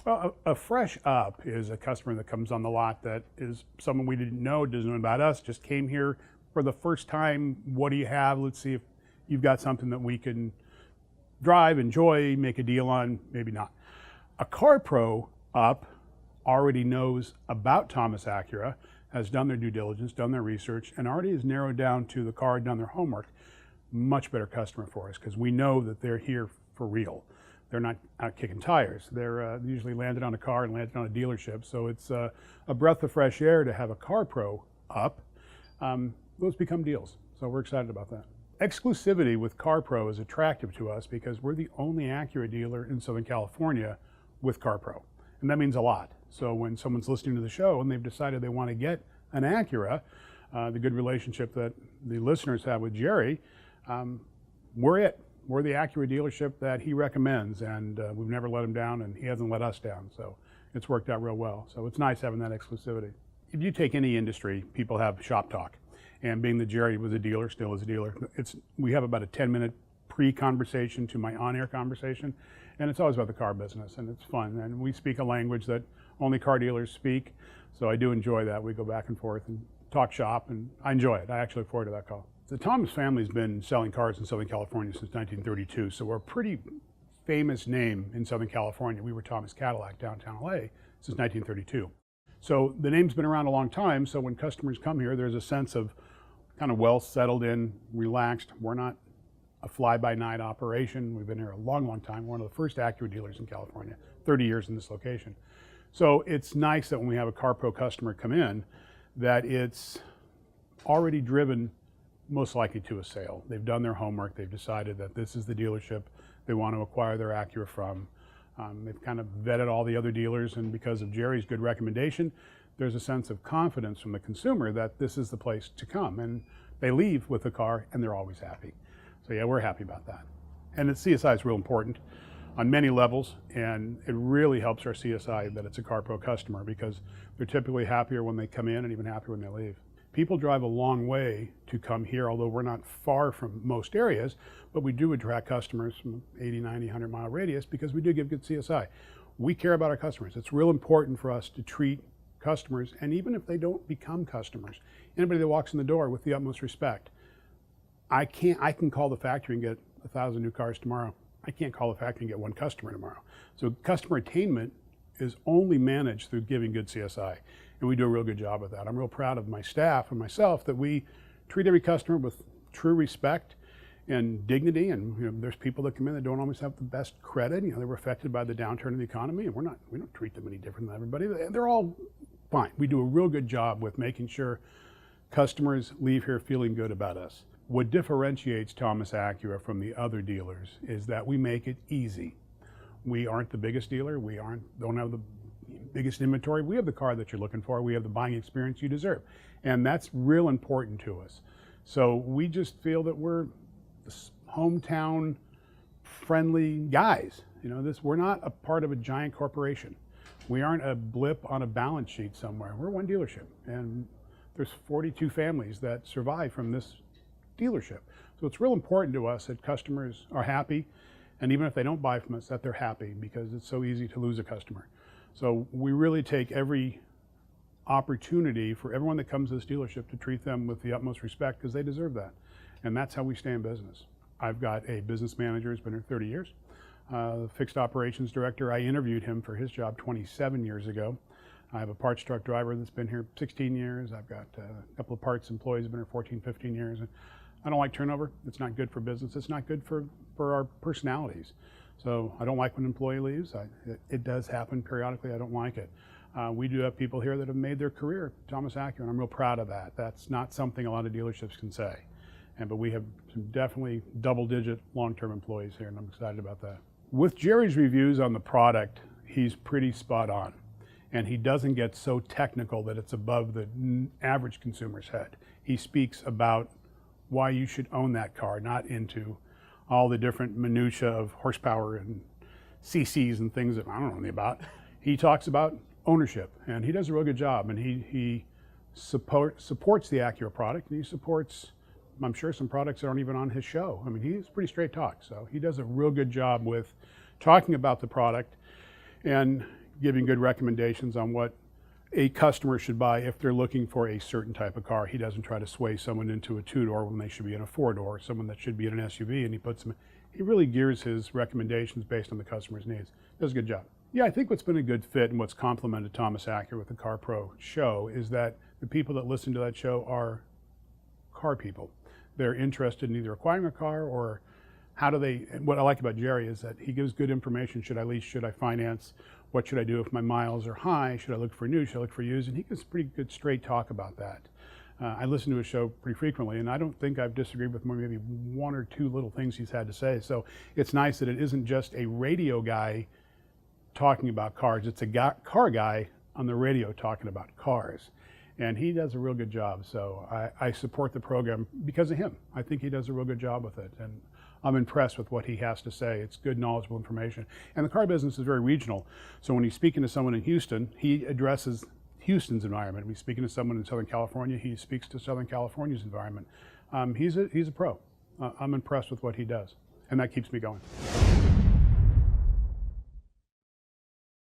Well, a fresh up is a customer that comes on the lot that is someone we didn't know, doesn't know about us, just came here for the first time. What do you have? Let's see if you've got something that we can drive, enjoy, make a deal on, maybe not. A CarPro up already knows about Thomas Acura, has done their due diligence, done their research, and already has narrowed down to the car, done their homework. Much better customer for us because we know that they're here for real. They're not out kicking tires. They're usually landed on a car and landed on a dealership. So it's a breath of fresh air to have a CarPro up. Those become deals. So we're excited about that. Exclusivity with CarPro is attractive to us because we're the only Acura dealer in Southern California with CarPro. And that means a lot. So when someone's listening to the show and they've decided they want to get an Acura, the good relationship that the listeners have with Jerry, we're it. We're the Acura dealership that he recommends, and we've never let him down, and he hasn't let us down. So it's worked out real well. So it's nice having that exclusivity. If you take any industry, people have shop talk. And being that Jerry was a dealer, still is a dealer, we have about a 10-minute pre-conversation to my on-air conversation, and it's always about the car business, and it's fun. And we speak a language that only car dealers speak, so I do enjoy that. We go back and forth and talk shop, and I enjoy it. I actually look forward to that call. The Thomas family's been selling cars in Southern California since 1932, so we're a pretty famous name in Southern California. We were Thomas Cadillac downtown LA since 1932. So the name's been around a long time, so when customers come here, there's a sense of kind of well settled in, relaxed. We're not a fly-by-night operation. We've been here a long, long time. We're one of the first Acura dealers in California, 30 years in this location. So it's nice that when we have a CarPro customer come in, that it's already driven most likely to a sale. They've done their homework. They've decided that this is the dealership they want to acquire their Acura from. They've kind of vetted all the other dealers, and because of Jerry's good recommendation, there's a sense of confidence from the consumer that this is the place to come. And they leave with the car and they're always happy. So yeah, we're happy about that. And CSI is real important on many levels, and it really helps our CSI that it's a CarPro customer because they're typically happier when they come in and even happier when they leave. People drive a long way to come here, although we're not far from most areas, but we do attract customers from 80, 90, 100 mile radius because we do give good CSI. We care about our customers. It's real important for us to treat customers, and even if they don't become customers, anybody that walks in the door with the utmost respect. I can call the factory and get 1,000 new cars tomorrow. I can't call the factory and get one customer tomorrow. So customer attainment is only managed through giving good CSI. And we do a real good job of that. I'm real proud of my staff and myself that we treat every customer with true respect and dignity. And there's people that come in that don't always have the best credit. They were affected by the downturn in the economy, and we don't treat them any different than everybody. They're all fine. We do a real good job with making sure customers leave here feeling good about us. What differentiates Thomas Acura from the other dealers is that we make it easy. We aren't the biggest dealer. We don't have the biggest inventory. We have the car that you're looking for. We have the buying experience you deserve. And that's real important to us. So we just feel that we're hometown friendly guys. We're not a part of a giant corporation. We aren't a blip on a balance sheet somewhere. We're one dealership. And there's 42 families that survive from this dealership. So it's real important to us that customers are happy, and even if they don't buy from us, that they're happy, because it's so easy to lose a customer. So we really take every opportunity for everyone that comes to this dealership to treat them with the utmost respect, because they deserve that. And that's how we stay in business. I've got a business manager who's been here 30 years. The fixed operations director, I interviewed him for his job 27 years ago. I have a parts truck driver that's been here 16 years. I've got a couple of parts employees who've been here 14, 15 years. And I don't like turnover. It's not good for business. It's not good for our personalities. So I don't like when an employee leaves. It does happen periodically. I don't like it. We do have people here that have made their career Thomas Acura, and I'm real proud of that. That's not something a lot of dealerships can say. But we have some definitely double-digit long-term employees here, and I'm excited about that. With Jerry's reviews on the product, he's pretty spot on. And he doesn't get so technical that it's above the average consumer's head. He speaks about why you should own that car, not into all the different minutia of horsepower and CCs and things that I don't know anything about. He talks about ownership, and he does a real good job. And he supports the Acura product, and he supports, I'm sure, some products that aren't even on his show. I mean, he's pretty straight talk, so he does a real good job with talking about the product and giving good recommendations on what a customer should buy if they're looking for a certain type of car. He doesn't try to sway someone into a two-door when they should be in a four-door, someone that should be in an SUV, and he really gears his recommendations based on the customer's needs. Does a good job. Yeah, I think what's been a good fit and what's complemented Thomas Acura with the CarPro show is that the people that listen to that show are car people. They're interested in either acquiring a car or what I like about Jerry is that he gives good information. Should I lease? Should I finance? What should I do if my miles are high? Should I look for new? Should I look for used? And he gives pretty good straight talk about that. I listen to his show pretty frequently, and I don't think I've disagreed with maybe one or two little things he's had to say. So it's nice that it isn't just a radio guy talking about cars. It's a car guy on the radio talking about cars. And he does a real good job. So I support the program because of him. I think he does a real good job with it. And I'm impressed with what he has to say. It's good, knowledgeable information. And the car business is very regional. So when he's speaking to someone in Houston, he addresses Houston's environment. When he's speaking to someone in Southern California, he speaks to Southern California's environment. He's a pro. I'm impressed with what he does. And that keeps me going.